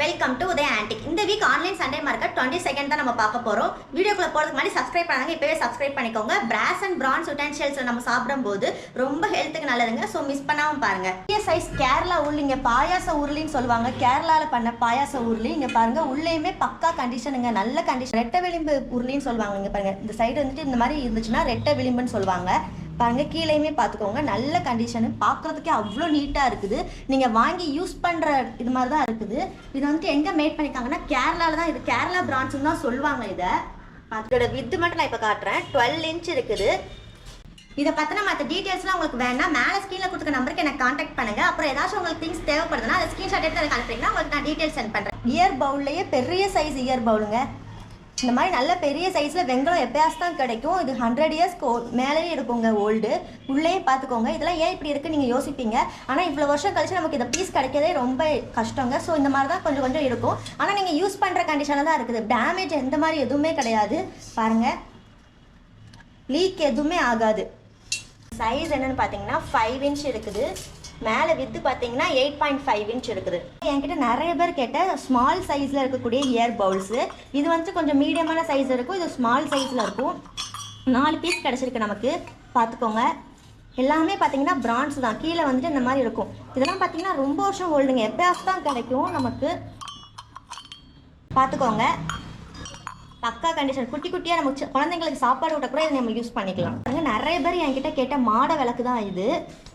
Welcome to Udaya antique. இந்த week online Sunday market 22 தான் நம்ம பார்க்க போறோம். வீடியோக்குள்ள போறதுக்கு முன்னாடி சப்ஸ்கிரைப் பண்ணாங்க, இப்பவே சப்ஸ்கிரைப் பண்ணிக்கோங்க. பிராஸ் அண்ட் பிரான்ஸ் யுட்டென்சில்ஸ் நம்ம சாப்பிடும்போது ரொம்ப ஹெல்த்துக்கு நல்லதுங்க. ஸோ மிஸ் பண்ணாம பாருங்க. பெரிய சைஸ் கேரளா உருளி, இங்க பாயாச உருளின்னு சொல்லுவாங்க. கேரளால பண்ண பாயாச உருளி இங்க பாருங்க. உள்ளேயுமே பக்கா கண்டிஷனுங்க, நல்ல கண்டிஷன். ரெட்டை விளிம்பு உருளின்னு சொல்லுவாங்க. இங்க பாருங்க, இந்த சைடு வந்துட்டு இந்த மாதிரி இருந்துச்சுன்னா ரெட்டை விளிம்புன்னு சொல்லுவாங்க. பாருங்க, கீழேயுமே பார்த்துக்கோங்க, நல்ல கண்டிஷனு, பார்க்குறதுக்கே அவ்வளோ நீட்டாக இருக்குது. நீங்கள் வாங்கி யூஸ் பண்ணுற இது மாதிரி தான் இருக்குது. இது வந்துட்டு எங்கே மேட் பண்ணியிருக்காங்கன்னா கேரளாவில் தான். இது கேரளா பிரான்ஸ்னு தான் சொல்லுவாங்க. இதை அதோட வித்து மட்டும் நான் இப்போ காட்டுறேன். 12 இன்ச் இருக்குது. இதை பற்றின மற்ற டீட்டெயில்ஸ்லாம் உங்களுக்கு வேணால் மேலே ஸ்க்ரீனில் கொடுத்துருக்க நம்பருக்கு எனக்கு காண்டாக்ட் பண்ணுங்கள். அப்புறம் ஏதாச்சும் உங்களுக்கு திங்ஸ் தேவைப்படுதுன்னா அதை ஸ்க்ரீன்ஷாட் எடுத்து எனக்கு அனுப்புறீங்கன்னா உங்களுக்கு நான் டீட்டெயில்ஸ் சென்ட் பண்ணுறேன். இயர் பவுல்லையே பெரிய சைஸ் இயர் பவுலுங்க. இந்த மாதிரி நல்ல பெரிய சைஸில் வெங்காயம் எப்பயாச்சும் தான் கிடைக்கும். இது 100 இயர்ஸ்க்கு மேலேயே இருக்குங்க ஓல்டு. உள்ளே பார்த்துக்கோங்க. இதெல்லாம் ஏன் இப்படி இருக்குன்னு நீங்கள் யோசிப்பீங்க. ஆனால் இவ்வளோ வருஷம் கழிச்சு நமக்கு இந்த பீஸ் கிடைக்கிறதே ரொம்ப கஷ்டங்க. ஸோ இந்த மாதிரி தான் கொஞ்சம் கொஞ்சம் இருக்கும். ஆனால் நீங்கள் யூஸ் பண்ணுற கண்டிஷனில் தான் இருக்குது. டேமேஜ் எந்த மாதிரி எதுவுமே கிடையாது. பாருங்கள், லீக் எதுவுமே ஆகாது. சைஸ் என்னென்னு பார்த்தீங்கன்னா 5 இன்ச் இருக்குது. மேலே வித்து பார்த்தீங்கன்னா 8.5 இன்ச் இருக்குது. என்கிட்ட நிறைய பேர் கேட்ட ஸ்மால் சைஸில் இருக்கக்கூடிய இயர் பவுல்ஸு. இது வந்து கொஞ்சம் மீடியமான சைஸ் இருக்கும், இது ஸ்மால் சைஸில் இருக்கும். 4 பீஸ் கிடச்சிருக்கு நமக்கு. பார்த்துக்கோங்க, எல்லாமே பார்த்தீங்கன்னா பிரான்ஸ் தான். கீழே வந்துட்டு இந்த மாதிரி இருக்கும். இதெல்லாம் பார்த்தீங்கன்னா ரொம்ப வருஷம் ஓல்டுங்க, எப்பயாச்சும் தான் கிடைக்கும் நமக்கு. பார்த்துக்கோங்க, பக்கா கண்டிஷன். குட்டி குட்டியாக நம்ம குழந்தைங்களுக்கு சாப்பாடு விட்ட கூட இதை நம்ம யூஸ் பண்ணிக்கலாம். நிறைய பேர் என்கிட்ட கேட்ட மாட விளக்கு தான் இது.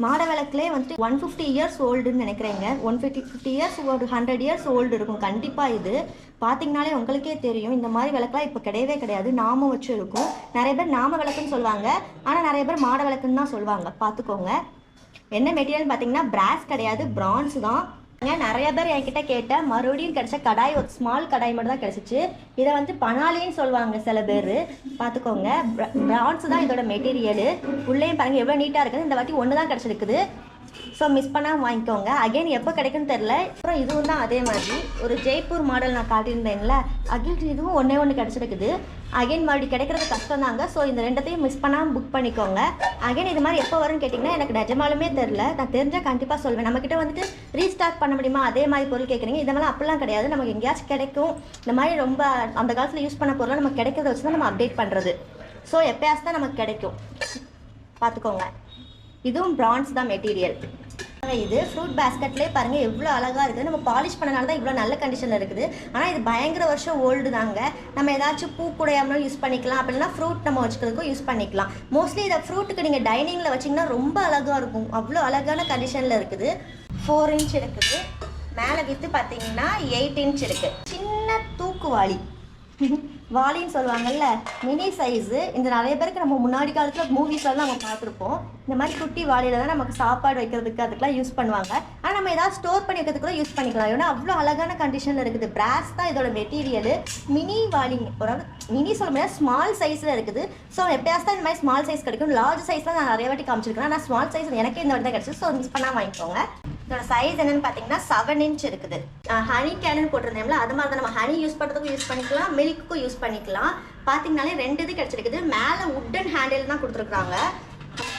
மாட விளக்குலேயே வந்துட்டு 150 இயர்ஸ் ஓல்டுன்னு நினைக்கிறேங்க. 150 இயர்ஸ், ஒரு 100 இயர்ஸ் ஓல்டு இருக்கும் கண்டிப்பாக. இது பார்த்தீங்கனாலே உங்களுக்கே தெரியும். இந்த மாதிரி விளக்குலாம் இப்போ கிடையவே கிடையாது. நாம வச்சு இருக்கும். நிறைய பேர் நாம விளக்குன்னு சொல்லுவாங்க, ஆனால் நிறைய பேர் மாட விளக்குன்னு தான் சொல்லுவாங்க. பார்த்துக்கோங்க, என்ன மெட்டீரியல் பார்த்தீங்கன்னா பிராஸ் கிடையாது, பிரான்ஸ் தான். நிறைய பேர் என்கிட்ட கேட்ட மறுபடியும் கிடைச்ச கடாய், ஒரு ஸ்மால் கடாய் மட்டும் தான் கிடைச்சிச்சு. இதை வந்து பனாலின்னு சொல்லுவாங்க சில பேர். பார்த்துக்கோங்க, பிரான்ஸ் தான் இதோட மெட்டீரியலு. உள்ளேயும் பாருங்கள் எவ்வளோ நீட்டாக இருக்குது. இந்த வாட்டி ஒன்று தான் கிடச்சிருக்குது. ஸோ மிஸ் பண்ணாமல் வாங்கிக்கோங்க. அகைன் எப்போ கிடைக்குன்னு தெரில. அப்புறம் இதுவும் தான் அதே மாதிரி ஒரு ஜெய்ப்பூர் மாடல் நான் காட்டியிருந்தேன்ல, அகைன் இதுவும் ஒன்று கிடச்சிருக்குது. அகைன் மறுபடியும் கிடைக்கிறது கஷ்டம் தாங்க. ஸோ இந்த ரெண்டத்தையும் மிஸ் பண்ணாமல் புக் பண்ணிக்கோங்க. அகைன் இது மாதிரி எப்போ வரும்னு கேட்டிங்கன்னா எனக்கு நிஜமாலுமே தெரில. நான் தெரிஞ்சால் கண்டிப்பாக சொல்வேன். நம்மக்கிட்ட வந்துட்டு ரீஸ்டாக் பண்ண முடியுமா அதே மாதிரி பொருள் கேட்குறீங்க. இதெல்லாம் அப்படிலாம் கிடையாது. நமக்கு எங்கேயாச்சும் கிடைக்கும். இந்த மாதிரி ரொம்ப அந்த காலத்தில் யூஸ் பண்ண பொருளாக நமக்கு கிடைக்கிறத வச்சு தான் நம்ம அப்டேட் பண்ணுறது. ஸோ எப்போயாச்சும் தான் நமக்கு கிடைக்கும். பார்த்துக்கோங்க, இதுவும் பிரான்ஸ் தான் மெட்டீரியல். இது ஃப்ரூட் பேஸ்கெட்லேயே பாருங்கள் எவ்வளோ அழகாக இருக்குது. நம்ம பாலிஷ் பண்ணனால தான் இவ்வளோ நல்ல கண்டிஷனில் இருக்குது. ஆனால் இது பயங்கர வருஷம் ஓல்டு தாங்க. நம்ம ஏதாச்சும் பூ குடையாமலும் யூஸ் பண்ணிக்கலாம், அப்படின்னா ஃப்ரூட் நம்ம வச்சுக்கிறதுக்கும் யூஸ் பண்ணிக்கலாம். மோஸ்ட்லி இதை ஃப்ரூட்டுக்கு நீங்கள் டைனிங்கில் வச்சிங்கன்னா ரொம்ப அழகாக இருக்கும். அவ்வளோ அழகான கண்டிஷனில் இருக்குது. 4 இன்ச் இருக்குது. மேலே வித்து பார்த்தீங்கன்னா 8 இன்ச் இருக்குது. சின்ன தூக்குவாளி வாலின்னு சொல்லுவாங்கல்ல, மினி சைஸு. இந்த நிறைய பேருக்கு நம்ம முன்னாடி காலத்தில் மூவிஸ்லாம் நம்ம பார்த்துருப்போம். இந்த மாதிரி குட்டி வாளியில் தான் நமக்கு சாப்பாடு வைக்கிறதுக்கு அதுக்கெலாம் யூஸ் பண்ணுவாங்க. ஆனால் நம்ம ஏதாவது ஸ்டோர் பண்ணி வைக்கிறதுக்கு கூட யூஸ் பண்ணிக்கலாம். ஏன்னா அவ்வளோ அழகான கண்டிஷனில் இருக்குது. பிராஸ் தான் இதோட மெட்டீரியலு. மினி வாலிங்க, அதாவது மினி சொல்ல முடியாது, ஸ்மால் சைஸில் இருக்குது. ஸோ எப்பயாச்சும் தான் இந்த மாதிரி ஸ்மால் சைஸ் கிடைக்கும். லார்ஜ் சைஸில் நான் நிறைய வாட்டி காமிச்சிருக்கேன். ஆனால் ஸ்மால் சைஸ் எனக்கே இந்த வாட்டி தான் கிடச்சி. ஸோ மிஸ் பண்ணால் வாங்கிக்கோங்க. இதோட சைஸ் என்னன்னு பார்த்தீங்கன்னா 7 இன்ச் இருக்குது. ஹனி கேனன் போட்டிருந்தேன்ல, அது மாதிரி தான். நம்ம ஹனி யூஸ் பண்ணுறதுக்கும் யூஸ் பண்ணிக்கலாம், மில்க்குக்கும் யூஸ் பண்ணிக்கலாம். பார்த்தீங்கனாலே 2 இது கிடச்சிருக்குது. மேலே உட்டன் ஹேண்டில் தான் கொடுத்துருக்காங்க.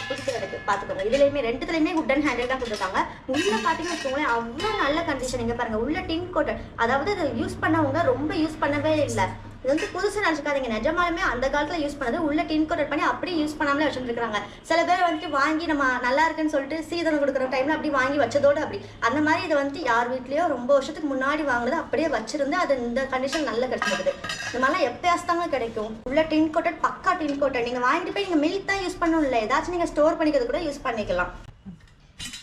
பிடிக்கிறதுக்கு பார்த்துக்கோங்க. இதுலேயுமே 2துலேயுமே உட்டன் ஹேண்டில் தான் கொடுத்துருக்காங்க. உள்ளே பார்த்தீங்கன்னு வச்சுக்கோங்களேன், அவ்வளோ நல்ல கண்டிஷன். இங்கே பாருங்கள், உள்ள டின் கோட்டட். அதாவது இதை யூஸ் பண்ணவங்க ரொம்ப யூஸ் பண்ணவே இல்லை. இது வந்து புதுசு நினச்சிக்காதீங்க. நிஜமாலுமே அந்த காலத்தில் யூஸ் பண்ணது. உள்ள டின் கோட்டட் பண்ணி அப்படியே யூஸ் பண்ணாமலே வச்சுருக்காங்க. சில பேர் வந்துட்டு வாங்கி நம்ம நல்லா இருக்குன்னு சொல்லிட்டு சீதனம் கொடுக்குற டைமில் அப்படி வாங்கி வச்சதோடு அப்படி அந்த மாதிரி இதை வந்துட்டு யார் வீட்லேயோ ரொம்ப வருஷத்துக்கு முன்னாடி வாங்கினது அப்படியே வச்சிருந்து அது இந்த கண்டிஷன் நல்லா கிடைச்சிருக்குது. இந்த மாதிரிலாம் எப்பயாச்சும் தாங்க கிடைக்கும். உள்ள டின் கோட்டட், பக்கா டின் கோட்டட். நீங்கள் வாங்கிட்டு போய் நீங்கள் மில்க் தான் யூஸ் பண்ணணும் இல்லை, ஏதாச்சும் நீங்கள் ஸ்டோர் பண்ணிக்கிறது கூட யூஸ் பண்ணிக்கலாம்.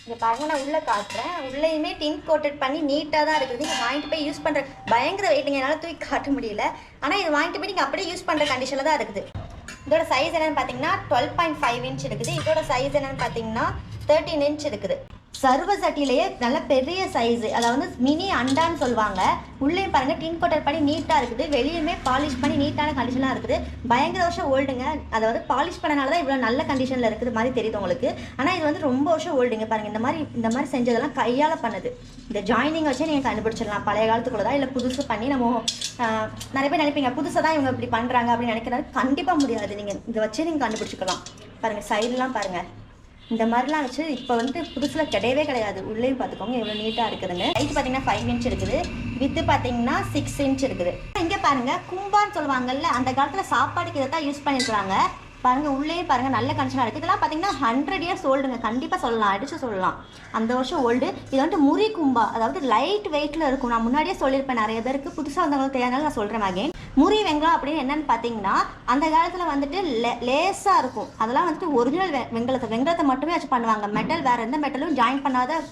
இங்கே பாருங்க, நான் உள்ளே காட்டுறேன். உள்ளேயுமே டின் கோட்டட் பண்ணி நீட்டாக தான் இருக்குது. நீங்கள் வாங்கிட்டு போய் யூஸ் பண்ணுற பயங்கர வெயிட்டுங்க, என்னால் தூக்கி காட்ட முடியல. ஆனால் இது வாங்கிட்டு போய் நீங்கள் அப்படியே யூஸ் பண்ணுற கண்டிஷனில் தான் இருக்குது. இதோட சைஸ் என்னென்னு பார்த்தீங்கன்னா 12.5 இன்ச் இருக்குது. இதோட சைஸ் என்னென்னு பார்த்தீங்கன்னா 13 இன்ச் இருக்குது. சர்வ சட்டிலேயே நல்ல பெரிய சைஸு, அதாவது மினி அண்டான்னு சொல்லுவாங்க. உள்ளே பாருங்கள், டின் கோட்டட் பண்ணி நீட்டாக இருக்குது. வெளியுமே பாலிஷ் பண்ணி நீட்டான கண்டிஷனாக இருக்குது. பயங்கர வருஷம் ஓல்டுங்க. அதாவது பாலிஷ் பண்ணனால தான் இவ்வளோ நல்ல கண்டிஷனில் இருக்குது மாதிரி தெரியுது உங்களுக்கு. ஆனால் இது வந்து ரொம்ப வருஷம் ஓல்டுங்க. பாருங்கள், இந்த மாதிரி செஞ்சதெல்லாம் கையால் பண்ணது. இந்த ஜாயினிங் வச்சே நீங்கள் கண்டுபிடிச்சிடலாம். பழைய காலத்துக்குள்ள தான் இல்லை புதுசு பண்ணி நம்ம நிறைய பேர் நினைப்பீங்க புதுசாக தான் இவங்க இப்படி பண்ணுறாங்க அப்படின்னு நினைக்கிறாரு. கண்டிப்பாக முடியாது. நீங்கள் இதை வச்சே நீங்கள் கண்டுபிடிச்சிக்கலாம். பாருங்கள், சைடெலாம் பாருங்கள், இந்த மாதிரிலாம் வச்சு இப்போ வந்துட்டு புதுசில் கிடையவே கிடையாது. உள்ளேயும் பார்த்துக்கோங்க எவ்வளோ நீட்டாக இருக்குதுங்க. ஹைட் பார்த்தீங்கன்னா 5 இன்ச் இருக்குது, வித்து பார்த்தீங்கன்னா 6 இன்ச் இருக்குது. இங்கே பாருங்கள் கும்பான்னு சொல்லுவாங்கல்ல, அந்த காலத்தில் சாப்பாடுக்கு இதை தான் யூஸ் பண்ணியிருக்கிறாங்க. பாருங்கள் உள்ளே பாருங்கள் நல்ல கண்டிஷனாக இருக்குது. இதெல்லாம் பார்த்தீங்கன்னா 100 இயர்ஸ் ஓல்டுங்க, கண்டிப்பாக சொல்லலாம், அடித்து சொல்லலாம், அந்த வருஷம் ஓல்டு. இது வந்துட்டு முறி கும்பா, அதாவது லைட் வெயிட்டில் இருக்கும். நான் முன்னாடியே சொல்லியிருப்பேன், நிறைய பேருக்கு புதுசாக வந்தவங்களுக்கு தெரியாதனால நான் சொல்கிறேன் அகைன். முறி வெங்கலம் அப்படின்னு என்னென்னு பார்த்தீங்கன்னா அந்த காலத்தில் வந்துட்டு லேஸாக இருக்கும். அதெல்லாம் வந்துட்டு ஒரிஜினல் வெங்கலத்தை மட்டுமே வச்சு பண்ணுவாங்க. மெட்டல் வேறு எந்த மெட்டலும் ஜாயின் பண்ணாத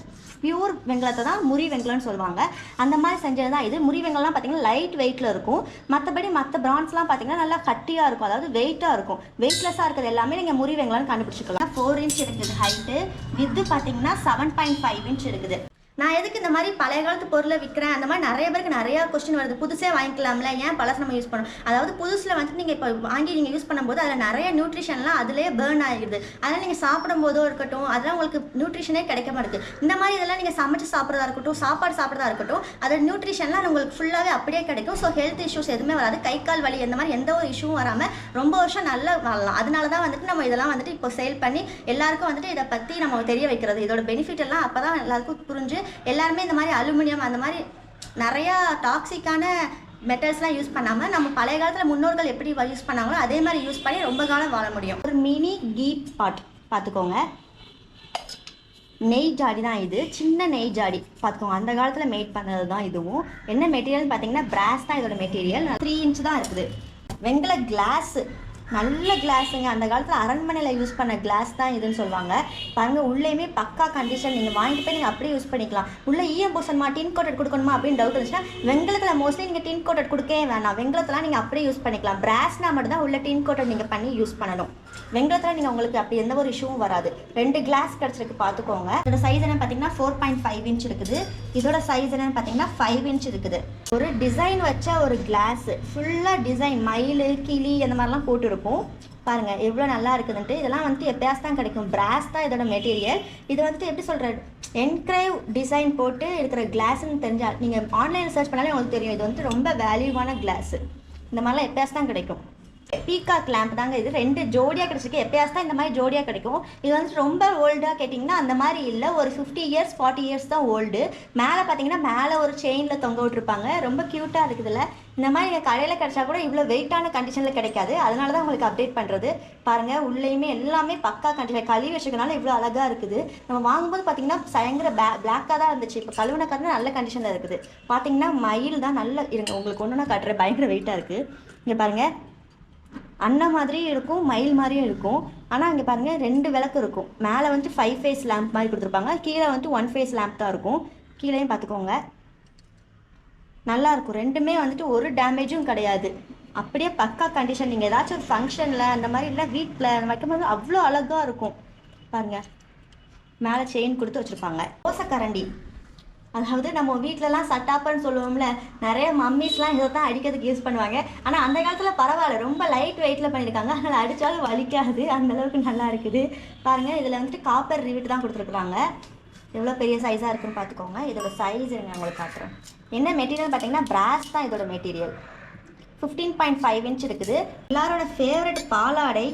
பியூர் வெங்கலத்தை தான் முறி வெங்கலம்னு சொல்லுவாங்க. அந்த மாதிரி செஞ்சது தான் இது. முறி வெங்கலாம் பார்த்தீங்கன்னா லைட் வெயிட்டில் இருக்கும். மற்றபடி மற்ற பிரான்ஸ்லாம் பார்த்தீங்கன்னா நல்லா கட்டியாக இருக்கும், அதாவது வெயிட்டாக இருக்கும். வெயிட்லெஸ்ஸாக இருக்கிறது எல்லாமே நீங்கள் முறி வெங்கலம்னு கண்டுபிடிச்சிக்கலாம். 4 இன்ச் இருக்குது ஹைட்டு, வித்து பார்த்தீங்கன்னா 7.5 இன்ச் இருக்குது. நான் எதுக்கு இந்த மாதிரி பழைய காலத்து பொருளை விற்கிறேன், அந்த மாதிரி நிறைய பேருக்கு நிறையா கொஸ்டின் வருது. புதுசே வாங்கிக்கலாம்ல, ஏன் பழசு நம்ம யூஸ் பண்ணணும்? அதாவது புதுசில் வந்துட்டு நீங்கள் இப்போ வாங்கி நீங்கள் யூஸ் பண்ணும்போது அதில் நிறைய நியூட்ரிஷன்லாம் அதிலே பேர்ன் ஆகிடுது. அதெல்லாம் நீங்கள் சாப்பிடும் போதோ இருக்கட்டும், அதெல்லாம் உங்களுக்கு நியூட்ரிஷனே கிடைக்க மாட்டேங்குது. இந்த மாதிரி இதெல்லாம் நீங்கள் சமைச்சு சாப்பிட்றதா இருக்கட்டும், சாப்பாடு சாப்பிட்றதா இருக்கட்டும், அதோட நியூட்ரிஷன்லாம் உங்களுக்கு ஃபுல்லாகவே அப்படியே கிடைக்கும். ஸோ ஹெல்த் இஷ்யூஸ் எதுவுமே வராது, கை கால் வலி இந்த மாதிரி எந்த ஒரு இஷ்யூவும் வராமல் ரொம்ப வருஷம் நல்லா வாழலாம். அதனால தான் வந்துட்டு நம்ம இதெல்லாம் வந்துட்டு இப்போ சேல் பண்ணி எல்லாருக்கும் வந்துட்டு இதை பற்றி நம்ம தெரிய வைக்கிறது. இதோட பெனிஃபிட் எல்லாம் அப்போ தான் எல்லாருக்கும் புரிஞ்சு எல்லாருமே இந்த மாதிரி அலுமினியம் அந்த மாதிரி நிறையா டாக்ஸிக்கான மெட்டல்ஸ்லாம் யூஸ் பண்ணாமல் நம்ம பழைய காலத்தில் முன்னோர்கள் எப்படி யூஸ் பண்ணாங்களோ அதே மாதிரி யூஸ் பண்ணி ரொம்ப காலம் வாழ முடியும். ஒரு மினி கீ பாட் பார்த்துக்கோங்க, நெய் ஜாடி தான் இது, சின்ன நெய் ஜாடி பார்த்துக்கோங்க. அந்த காலத்தில் மேட் பண்ணது தான் இதுவும். என்ன மெட்டீரியல் பார்த்தீங்கன்னா பிராஸ் தான் இதோட மெட்டீரியல். 3 இன்ச் தான் இருக்குது. வெங்கல கிளாஸு, நல்ல கிளாஸுங்க. அந்த காலத்தில் அரண்மனையில் யூஸ் பண்ண கிளாஸ் தான் இதுன்னு சொல்லுவாங்க. பாருங்கள் உள்ளேயுமே பக்கா கண்டிஷன். நீங்கள் வாங்கிட்டு போய் நீங்கள் அப்படியே யூஸ் பண்ணிக்கலாம். உள்ளே ஈயம் பூசணுமா, டின் கோட்டட் கொடுக்கணுமா அப்படின்னு டவுட் இருந்துச்சுன்னா வெங்கலத்தில் மோஸ்ட்லி நீங்கள் டின் கோட்டட் கொடுக்கவே வேணாம். வெங்கலத்தெலாம் நீங்கள் அப்படியே யூஸ் பண்ணிக்கலாம். பிராஸ்னா மட்டும் தான் உள்ள டின் கோட்டட் நீங்கள் பண்ணி யூஸ் பண்ணணும். வெங்கலத்தில் நீங்கள் உங்களுக்கு அப்படி எந்த ஒரு இஷ்யூவும் வராது. 2 கிளாஸ் கிடச்சிருக்கு பார்த்துக்கோங்க. இதோட சைஸ் என்னன்னு பார்த்தீங்கன்னா 4.5 இன்ச் இருக்குது. இதோட சைஸ் என்னன்னு பார்த்தீங்கன்னா 5 இன்ச் இருக்குது. ஒரு டிசைன் வச்ச ஒரு கிளாஸ், ஃபுல்லாக டிசைன் மயில் கிளி அந்த மாதிரிலாம் போட்டுருக்கும். பாருங்கள் எவ்வளோ நல்லா இருக்குதுன்ட்டு. இதெல்லாம் வந்துட்டு எப்பயாவது தான் கிடைக்கும். பிராஸ் தான் இதோட மெட்டீரியல். இது வந்துட்டு எப்படி சொல்கிறது, என்கிரேவ் டிசைன் போட்டு இருக்கிற கிளாஸ்ன்னு தெரிஞ்சால் நீங்கள் ஆன்லைனில் சர்ச் பண்ணாலே உங்களுக்கு தெரியும். இது வந்துட்டு ரொம்ப வேல்யூவான கிளாஸு. இந்த மாதிரிலாம் எப்பயாவது தான் கிடைக்கும். பீகாக் லேம்ப் தாங்க இது. 2 ஜோடியாக கிடச்சிருக்கு. எப்பயாவது தான் இந்த மாதிரி ஜோடியாக கிடைக்கும். இது வந்து ரொம்ப ஓல்டாக கேட்டிங்கன்னா அந்த மாதிரி இல்லை, ஒரு 50 இயர்ஸ் 40 இயர்ஸ் தான் ஓல்டு. மேலே பார்த்தீங்கன்னா மேலே ஒரு செயினில் தொங்க விட்டுருப்பாங்க. ரொம்ப க்யூட்டாக இருக்குதுல்ல. இந்த மாதிரி நீங்கள் கடையில் கிடச்சா கூட இவ்வளோ வெயிட்டான கண்டிஷனில் கிடைக்காது. அதனால தான் உங்களுக்கு அப்டேட் பண்ணுறது. பாருங்கள் உள்ளேயுமே எல்லாமே பக்கா கண்டிஷன். கழுவி வச்சுக்கனால இவ்வளோ அழகாக இருக்குது. நம்ம வாங்கும்போது பார்த்தீங்கன்னா பயங்கர பிளாக்காக தான் இருந்துச்சு. இப்போ கழுவுன காரணம் நல்ல கண்டிஷனில் இருக்குது. பார்த்தீங்கன்னா மயில் தான் நல்ல இருங்க, உங்களுக்கு ஒன்றுனா காட்டுறேன். பயங்கர வெயிட்டாக இருக்குது. இங்கே பாருங்கள் அண்ணன் மாதிரியும் இருக்கும், மயில் மாதிரியும் இருக்கும். ஆனால் இங்கே பாருங்கள் 2 விளக்கு இருக்கும். மேலே வந்துட்டு 5 ஃபேஸ் லேம்ப் மாதிரி கொடுத்துருப்பாங்க. கீழே வந்துட்டு 1 ஃபேஸ் லேம்ப் தான் இருக்கும். கீழேயும் பார்த்துக்கோங்க நல்லாயிருக்கும். ரெண்டுமே வந்துட்டு ஒரு டேமேஜும் கிடையாது. அப்படியே பக்கா கண்டிஷன். நீங்கள் ஏதாச்சும் ஒரு ஃபங்க்ஷனில் அந்த மாதிரி இல்லை வீட்டில் அந்த வைக்கும்போது அவ்வளோ அழகாக இருக்கும். பாருங்கள் மேலே செயின் கொடுத்து வச்சுருப்பாங்க. தோசைக்கரண்டி, அதாவது நம்ம வீட்டிலலாம் சட்டாப்பன்னு சொல்லுவோம்ல, நிறைய மம்மிஸ்லாம் இதை தான் அடிக்கிறதுக்கு யூஸ் பண்ணுவாங்க. ஆனால் அந்த காலத்தில் பரவாயில்ல, ரொம்ப லைட் வெயிட்டில் பண்ணியிருக்காங்க. அதனால் அடித்தாலும் வலிக்காது, அந்தளவுக்கு நல்லா இருக்குது. பாருங்கள் இதில் வந்துட்டு காப்பர் ரிவிட் தான் கொடுத்துருக்குறாங்க. எவ்வளோ பெரிய சைஸாக இருக்குன்னு பார்த்துக்கோங்க. இதோட சைஸ் நான் உங்களுக்கு காட்டுறேன். என்ன மெட்டீரியல் பார்த்தீங்கன்னா பிராஸ் தான் இதோட மெட்டீரியல். 15.5 இன்ச் இருக்குது. எல்லாரோட ஃபேவரட் பாலாடை.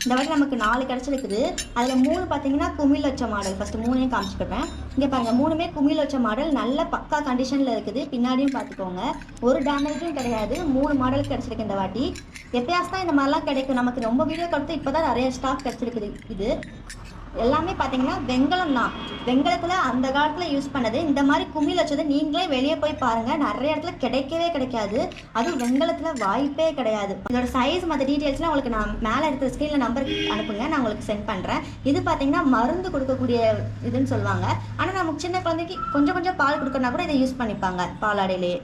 இந்த வாட்டி நமக்கு 4 கிடச்சிருக்குது. அதில் 3 பார்த்தீங்கன்னா குமிழ் வச்ச மாடல். ஃபஸ்ட்டு 3 காமிச்சிக்கிறேன். இங்கே பாருங்கள் 3மே குமிழ் வச்ச மாடல். நல்ல பக்கா கண்டிஷனில் இருக்குது. பின்னாடியும் பார்த்துக்கோங்க, ஒரு டேமேஜும் கிடையாது. 3 மாடல் கிடச்சிருக்கு இந்த வாட்டி. எப்பயாவது தான் இந்த மாதிரிலாம் கிடைக்கும். நமக்கு ரொம்ப வீடியோ கொடுத்து இப்போ தான் நிறைய ஸ்டாக் கிடச்சிருக்குது. இது எல்லாமே பார்த்தீங்கன்னா வெங்கலம் தான். வெங்கலத்தில் அந்த காலத்தில் யூஸ் பண்ணது. இந்த மாதிரி குமிழ் வச்சது நீங்களே வெளியே போய் பாருங்கள், நிறைய இடத்துல கிடைக்கவே கிடைக்காது. அதுவும் வெங்கலத்தில் வாய்ப்பே கிடையாது. இதோட சைஸ் மற்ற டீட்டெயில்ஸ்லாம் உங்களுக்கு நான் மேலே இருக்கிற ஸ்க்ரீனில் நம்பர் அனுப்புங்க, நான் உங்களுக்கு சென்ட் பண்ணுறேன். இது பார்த்தீங்கன்னா மருந்து கொடுக்கக்கூடிய இதுன்னு சொல்லுவாங்க. ஆனால் நமக்கு சின்ன குழந்தைக்கு கொஞ்சம் கொஞ்சம் பால் கொடுக்கணுன்னா கூட இதை யூஸ் பண்ணிப்பாங்க பாலாடையிலேயே.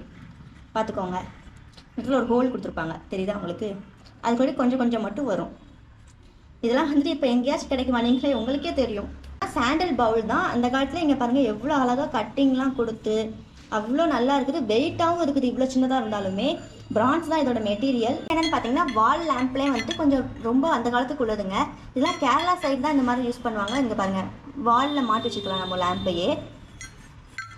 பார்த்துக்கோங்க இதில் ஒரு ஹோல் கொடுத்துருப்பாங்க, தெரியுதா உங்களுக்கு? அது கூட கொஞ்சம் கொஞ்சம் மட்டும் வரும். இதெல்லாம் வந்துட்டு இப்போ எங்கேயாச்சும் கிடைக்குமா நீங்களே உங்களுக்கே தெரியும். சாண்டல் பவுல் தான். அந்த காலத்தில் இங்கே பாருங்கள் எவ்வளோ அழகாக கட்டிங்லாம் கொடுத்து அவ்வளோ நல்லா இருக்குது. வெயிட்டாகவும் இருக்குது. இவ்வளோ சின்னதாக இருந்தாலுமே பிரான்ஸ் தான் இதோட மெட்டீரியல். என்னென்னு பார்த்தீங்கன்னா வால் லேம்ப்லேயே வந்துட்டு கொஞ்சம் ரொம்ப அந்த காலத்துக்கு உள்ளதுங்க. இதெல்லாம் கேரளா சைடு தான் இந்த மாதிரி யூஸ் பண்ணுவாங்க. இங்கே பாருங்கள் வாலில் மாட்டி வச்சுக்கலாம் நம்ம லேம்பையே.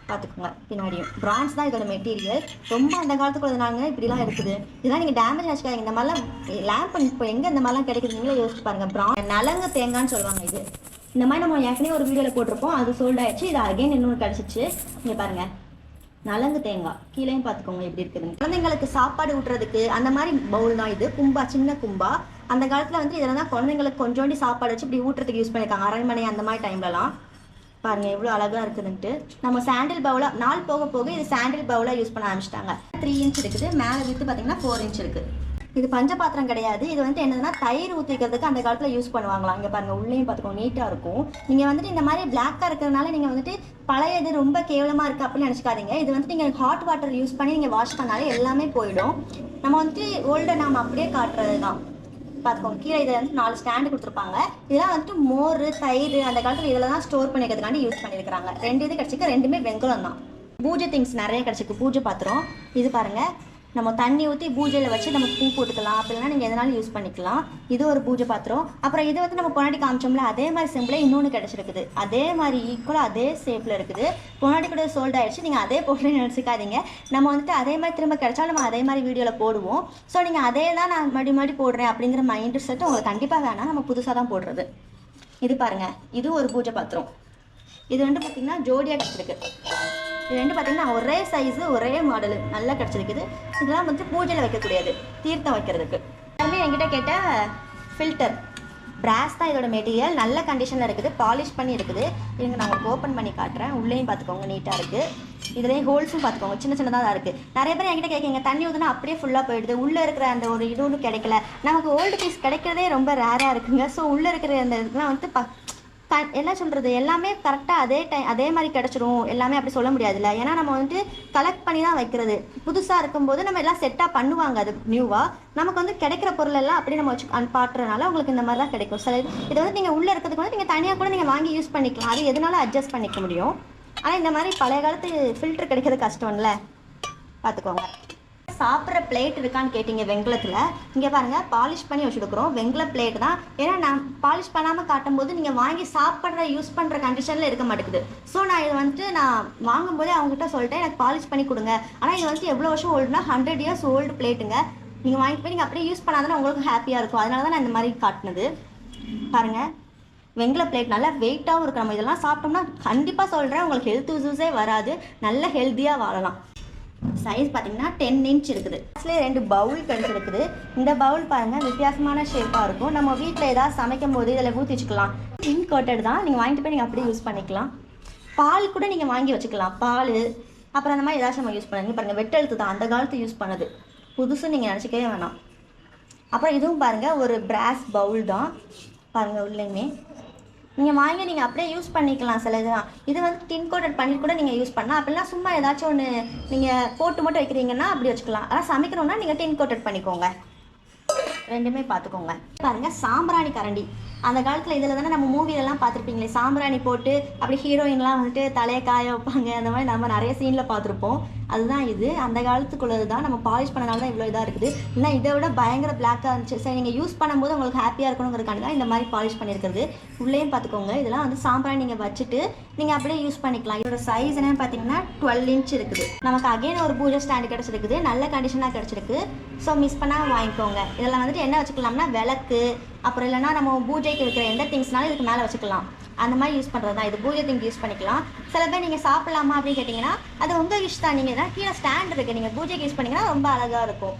பார்த்துக்கோங்க பின்னாடியும் பிரான்ஸ் தான் இதோட மெட்டீரியல். ரொம்ப அந்த காலத்துக்கு உள்ளதுனாங்க இப்படிலாம் இருக்குது. இதெல்லாம் நீங்கள் டேமேஜ் வச்சுக்காதீங்க. இந்த மாதிரிலாம் லேம்ப் இப்போ எங்கே இந்த மாதிரிலாம் கிடைக்குது நீங்களே யோசிச்சு பாருங்கள். நலங்கு தேங்கான்னு சொல்லுவாங்க. இது இந்த மாதிரி நம்ம ஏற்கனவே ஒரு வீடியோவில் போட்டிருப்போம், அது சோல்ட் ஆயிடுச்சு. இது அகைன் இன்னொன்று கிடச்சிச்சு. இங்கே பாருங்கள், நலங்கு தேங்காய் கீழேயும் பார்த்துக்கோங்க எப்படி இருக்குதுங்க. குழந்தைங்களுக்கு சாப்பாடு ஊட்டுறதுக்கு அந்த மாதிரி பவுல் தான் இது. கும்பா, சின்ன கும்பா. அந்த காலத்தில் வந்து இதில் தான் குழந்தைங்களுக்கு கொஞ்சோண்டி சாப்பாடு வச்சு இப்படி ஊட்டுறதுக்கு யூஸ் பண்ணியிருக்காங்க, அரண்மனை அந்த மாதிரி டைம்லலாம். பாருங்கள் எவ்வளோ அழகாக இருக்குதுன்ட்டு. நம்ம சாண்டில் பவுலாக நாள் போக போக இது சாண்டில் பவுலாக யூஸ் பண்ண ஆரம்பிச்சிட்டாங்க. 3 இன்ச் இருக்குது, மேலே வித்து பார்த்தீங்கன்னா 4 இன்ச் இருக்குது. இது பஞ்ச பாத்திரம் கிடையாது. இது வந்து என்னதுன்னா தயிர் ஊற்றிக்கிறதுக்கு அந்த காலத்தில் யூஸ் பண்ணுவாங்களாம். இங்கே பாருங்கள், உள்ளேயும் பார்த்துக்கோங்க, நீட்டாக இருக்கும். நீங்கள் வந்துட்டு இந்த மாதிரி பிளாக்காக இருக்கிறதுனால நீங்கள் வந்துட்டு பழையது ரொம்ப கேவலமாக இருக்குது அப்படின்னு நினச்சிக்காதீங்க. இது வந்துட்டு நீங்கள் ஹாட் வாட்டர் யூஸ் பண்ணி நீங்கள் வாஷ் பண்ணாலே எல்லாமே போயிடும். நம்ம வந்துட்டு ஓல்டை நாம் அப்படியே காட்டுறது தான். பார்த்துக்கோங்க, கீழே இதில் வந்து 4 ஸ்டாண்டு கொடுத்துருப்பாங்க. இதெல்லாம் வந்துட்டு மோர், தயிர் அந்த காலத்தில் இதில் தான் ஸ்டோர் பண்ணிக்கிறதுக்காண்டி யூஸ் பண்ணியிருக்கிறாங்க. 2 இது கிடச்சிருக்கு, 2மே வெங்கலம் தான். பூஜை திங்ஸ் நிறைய கிடச்சிருக்கு. பூஜை பாத்திரம் இது பாருங்கள், நம்ம தண்ணி ஊற்றி பூஜையில் வச்சு நம்ம பூ போட்டுக்கலாம். அப்படின்னா நீங்கள் எதனாலும் யூஸ் பண்ணிக்கலாம். இது ஒரு பூஜை பாத்திரம். அப்புறம் இது வந்து நம்ம பொன்னாடி காமிச்சோம்ல, அதே மாதிரி சிம்பிளே இன்னொன்று கிடச்சிருக்குது. அதே மாதிரி ஈக்குவலாக அதே ஷேப்பில் இருக்குது. பொன்னாடி கூட சோல்ட் ஆகிடுச்சு, நீங்கள் அதே போட்டு நினச்சிக்காதீங்க. நம்ம வந்துட்டு அதே மாதிரி திரும்ப கிடச்சா நம்ம அதே மாதிரி வீடியோவில் போடுவோம். ஸோ நீங்கள் அதே தான் நான் மறுபடி போடுறேன் அப்படிங்கிற மைண்ட் செட்டு உங்களுக்கு கண்டிப்பாக வேணாம். நம்ம புதுசாக தான் போடுறது. இது பாருங்கள், இது ஒரு பூஜை பாத்திரம். இது வந்து பார்த்திங்கன்னா ஜோடியாக கிடச்சிருக்கு. இது ரெண்டு பார்த்தீங்கன்னா ஒரே சைஸு, ஒரே மாடலு நல்லா கிடச்சிருக்குது. இதெல்லாம் வந்து பூஜையில் வைக்கக்கூடியது, தீர்த்தம் வைக்கிறதுக்கு. எல்லாமே என்கிட்ட கேட்ட ஃபில்டர் பிராஸ் தான் இதோட மெட்டீரியல். நல்ல கண்டிஷனில் இருக்குது, பாலிஷ் பண்ணி இருக்குது. இங்கே நான் உங்களுக்கு ஓப்பன் பண்ணி காட்டுறேன். உள்ளேயும் பார்த்துக்கோங்க, நீட்டாக இருக்குது. இதுலேயும் ஹோல்ஸும் பார்த்துக்கோங்க, சின்ன சின்னதாக தான் இருக்குது. நிறைய பேர் என்கிட்ட கேட்குங்க, தண்ணி ஊற்றினா அப்படியே ஃபுல்லாக போயிடுது, உள்ளே இருக்கிற அந்த ஒரு இது ஒன்றும் கிடைக்கல. நமக்கு ஓல்டு பீஸ் கிடைக்கிறதே ரொம்ப ரேராக இருக்குங்க. ஸோ உள்ளே இருக்கிற அந்த இதெல்லாம் வந்து என்ன சொல்கிறது, எல்லாமே கரெக்டாக அதே மாதிரி கிடச்சிரும் எல்லாமே அப்படி சொல்ல முடியாதுல்ல. ஏன்னா நம்ம வந்துட்டு கலெக்ட் பண்ணி தான் வைக்கிறது. புதுசாக இருக்கும்போது நம்ம எல்லாம் செட்டாக பண்ணுவாங்க, அது நியூவாக. நமக்கு வந்து கிடைக்கிற பொருள் எல்லாம் அப்படி நம்ம வச்சு பாட்டுறதுனால உங்களுக்கு இந்த மாதிரி தான் கிடைக்கும். சில இதை வந்து நீங்கள் உள்ளே இருக்கிறதுக்கு வந்து நீங்கள் தனியாக கூட நீங்கள் வாங்கி யூஸ் பண்ணிக்கலாம். அது எதனால அட்ஜஸ்ட் பண்ணிக்க முடியும். ஆனால் இந்த மாதிரி பழைய காலத்து ஃபில்டர் கிடைக்கிறது கஷ்டம்ல, பார்த்துக்கோங்க. சாப்பிட்ற பிளேட் இருக்கான்னு கேட்டிங்க வெங்கலத்தில். இங்கே பாருங்கள், பாலிஷ் பண்ணி வச்சுருக்குறோம். வெங்கல பிளேட் தான். ஏன்னா நான் பாலிஷ் பண்ணாமல் காட்டும்போது நீங்கள் வாங்கி யூஸ் பண்ணுற கண்டிஷனில் இருக்க மாட்டேங்குது. ஸோ நான் இதை வந்துட்டு நான் வாங்கும்போதே அவங்ககிட்ட சொல்லிட்டேன், எனக்கு பாலிஷ் பண்ணி கொடுங்க. ஆனால் இது வந்துட்டு எவ்வளோ வருஷம் ஓல்டுனா 100 years ஓல்டு பிளேட்டுங்க. நீங்கள் வாங்கிட்டு போய் நீங்கள் அப்படியே யூஸ் பண்ணாதானே உங்களுக்கு ஹாப்பியாக இருக்கும். அதனால தான் நான் இந்த மாதிரி காட்டினது. பாருங்கள், வெங்கல பிளேட் நல்லா வெயிட்டாகவும் இருக்கு. நம்ம இதெல்லாம் சாப்பிட்டோம்னா கண்டிப்பாக சொல்கிறேன், உங்களுக்கு ஹெல்த் இஷ்யூஸே வராது, நல்ல ஹெல்த்தியாக வாழலாம். சைஸ் பார்த்தீங்கன்னா 10 inch இருக்குது. அதில் 2 பவுல் கிடச்சிருக்குது. இந்த பவுல் பாருங்கள், வித்தியாசமான ஷேப்பாக இருக்கும். நம்ம வீட்டில் ஏதாவது சமைக்கும் போது இதில் ஊற்றி வச்சுக்கலாம். டின் கோட்டட் தான். நீங்கள் வாங்கிட்டு போய் நீங்கள் அப்படியே யூஸ் பண்ணிக்கலாம். பால் கூட நீங்கள் வாங்கி வச்சுக்கலாம். பால் அப்புறம் அந்த மாதிரி ஏதாச்சும் நம்ம யூஸ் பண்ணுங்க. பாருங்கள், வெட்டெழுத்து தான், அந்த காலத்து யூஸ் பண்ணது. புதுசு நீங்கள் நினச்சிக்கவே வேணாம். அப்புறம் இதுவும் பாருங்கள், ஒரு பிராஸ் பவுல் தான். பாருங்கள், உள்ளேயுமே நீங்கள் வாங்கி நீங்கள் அப்படியே யூஸ் பண்ணிக்கலாம். சில இதுதான் இது வந்து டின் கோட்டட் பண்ணி கூட நீங்கள் யூஸ் பண்ணலாம். அப்படின்னா சும்மா ஏதாச்சும் ஒன்று நீங்கள் போட்டு மட்டும் வைக்கிறீங்கன்னா அப்படி வச்சுக்கலாம். ஆனால் சமைக்கணுன்னா நீங்கள் டின் கோட்டட் பண்ணிக்கோங்க. ரெண்டுமே பார்த்துக்கோங்க. பாருங்கள், சாம்பிராணி கரண்டி. அந்த காலத்தில் இதில் தானே நம்ம மூவிலெலாம் பார்த்துருப்பீங்களே, சாம்பிராணி போட்டு அப்படி ஹீரோயின்லாம் வந்துட்டு தலையை காய வைப்பாங்க. அந்த மாதிரி நம்ம நிறைய சீனில் பார்த்துருப்போம். அதுதான் இது, அந்த காலத்துக்குள்ளது தான். நம்ம பாலிஷ் பண்ணனால தான் இவ்வளோ இதாக இருக்குது. இல்லை இதை விட பயங்கர பிளாக்காக இருந்துச்சு. சரி, நீங்கள் யூஸ் பண்ணும்போது உங்களுக்கு ஹாப்பியாக இருக்கணுங்கிறதுக்காண்டி தான் இந்த மாதிரி பாலிஷ் பண்ணியிருக்கிறது. உள்ளேயும் பார்த்துக்கோங்க, இதெல்லாம் வந்து சாம்பிராணி நீங்கள் வச்சுட்டு நீங்கள் அப்படியே யூஸ் பண்ணிக்கலாம். இதோட சைஸ் என்னன்னு பார்த்தீங்கன்னா 12 inch இருக்குது. நமக்கு அகைன் ஒரு பூஜை ஸ்டாண்டு கிடச்சிருக்குது, நல்ல கண்டிஷனாக கிடச்சிருக்கு. ஸோ மிஸ் பண்ணால் வாங்கிக்கோங்க. இதெல்லாம் வந்துட்டு என்ன வச்சுக்கலாம்னா விளக்கு, அப்புறம் இல்லைனா நம்ம பூஜைக்கு வைக்கிற எந்த திங்ஸ்னாலும் இதுக்கு மேலே வச்சுக்கலாம். அந்த மாதிரி யூஸ் பண்ணுறது தான் இது. பூஜை திங்க் யூஸ் பண்ணிக்கலாம். சில பேர் நீங்கள் சாப்பிட்லாமா அப்படின்னு கேட்டிங்கன்னா அது உங்கள் விஷ் தான். நீங்கள் தான் கீழே ஸ்டாண்ட் இருக்குது, நீங்கள் பூஜைக்கு யூஸ் பண்ணிங்கன்னா ரொம்ப அழகாக இருக்கும்.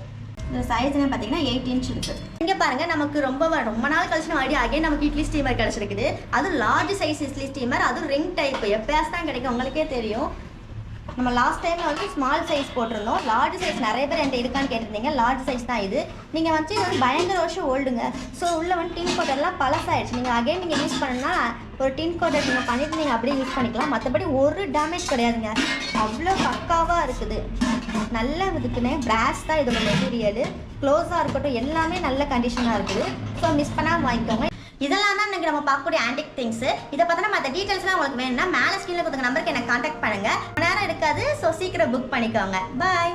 இந்த சைஸ் என்ன பார்த்தீங்கன்னா 8 inch இருக்குது. இங்கே பாருங்கள், நமக்கு ரொம்ப நாள் கழிச்சு நம்ம ஐடியா அகைன் நமக்கு இட்லி ஸ்டீமர் கிடச்சிருக்குது. அதுவும் லார்ஜ் சைஸ் இட்லி ஸ்டீமர், அதுவும் ரிங் டைப். எப்பயாச்சும் தான் கிடைக்கும், உங்களுக்கே தெரியும். நம்ம லாஸ்ட் டைமில் வந்து ஸ்மால் சைஸ் போட்டிருந்தோம். லார்ஜ் சைஸ் நிறைய பேர் என்கிட்ட இருக்கான்னு கேட்டிருந்தீங்க. லார்ஜ் சைஸ் தான் இது. நீங்கள் வந்து இது வந்து பயங்கர வருஷம் ஓல்டுங்க. ஸோ உள்ளே வந்து டின் கோட்டெல்லாம் பழசாயிடுச்சு. நீங்கள் அகைன் நீங்கள் யூஸ் பண்ணணும்னா ஒரு டின் கோட்டட் நீங்கள் பண்ணிவிட்டு நீங்கள் அப்படியே யூஸ் பண்ணிக்கலாம். மற்றபடி ஒரு டேமேஜ் கிடையாதுங்க. அவ்வளோ பக்காவாக இருக்குது. நல்ல இதுக்குன்னே பிராஸ் தான் இதோட மெட்டீரியல். க்ளோஸாக இருக்கட்டும், எல்லாமே நல்ல கண்டிஷனாக இருக்குது. ஸோ மிஸ் பண்ணாமல் வாங்கிக்கோங்க. இதெல்லாம் தான் இன்னைக்கு நம்ம பார்க்கக்கூடிய ஆன்டிக் திங்ஸ். இதை பார்த்தா மற்ற டீட்டெயில்ஸ்லாம் உங்களுக்கு வேணும்னா மேலே ஸ்க்ரீனில் கொடுத்த நம்பருக்கு எனக்கு கான்டாக்ட் பண்ணுங்கள். நேரம் இருக்காது, ஸோ சீக்கிரம் புக் பண்ணிக்கோங்க. பாய்.